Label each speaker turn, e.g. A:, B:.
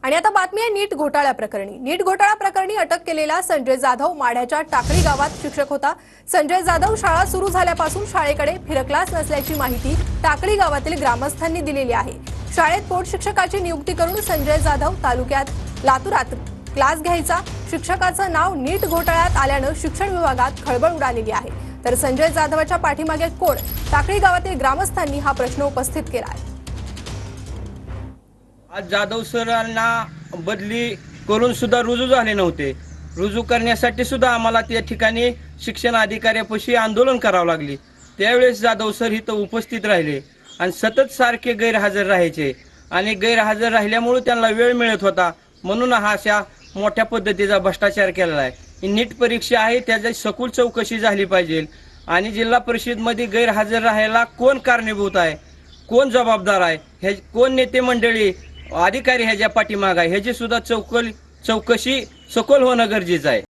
A: आणि आता बातमी आहे नीट घोटाळ्या प्रकरणी। नीट घोटाळा प्रकरणी अटक केलेला संजय जाधव माढ्याच्या टाकळी गावात शिक्षक होता। संजय जाधव शाळा सुरू झाल्यापासून शाळेकडे फिरकलाच नसल्याची माहिती टाकळी गावातील ग्रामस्थांनी दिलेली आहे। शाळेत पोट शिक्षकाची नियुक्ती करून संजय जाधव तालुक्यात लातूरात क्लास घ्यायचा। शिक्षकाचं नाव नीट घोटाळ्यात आल्यानं शिक्षण विभागात खळबळ उडालेली आहे। तर संजय जाधवच्या पाठीमागे कोण? टाकळी गावातील ग्रामस्थांनी हा प्रश्न उपस्थित केला आहे।
B: आज जाधव सरांना बदली करून सुद्धा रुजू झाले नव्हते। रुजू करण्यासाठी सुद्धा आम्हाला त्या ठिकाणी शिक्षण अधिकाऱ्यापाशी आंदोलन करावं लागले। त्यावेळेस जाधव सर इथं उपस्थित राहिले आणि सतत सारखे गैरहजर राहायचे आणि गैरहजर राहिल्यामुळे त्यांना वेळ मिळत होता, म्हणून हा अशा मोठ्या पद्धतीचा भ्रष्टाचार केलेला आहे। ही नीट परीक्षा आहे, त्याची सखोल चौकशी झाली पाहिजे आणि जिल्हा परिषदमध्ये गैरहजर राहायला कोण कारणीभूत आहे, कोण जबाबदार आहे, हे कोण नेते मंडळी अधिकारी ह्याच्या पाठीमागे आहे, ह्याची सुद्धा चौकशी सखोल होणं गरजेचं आहे।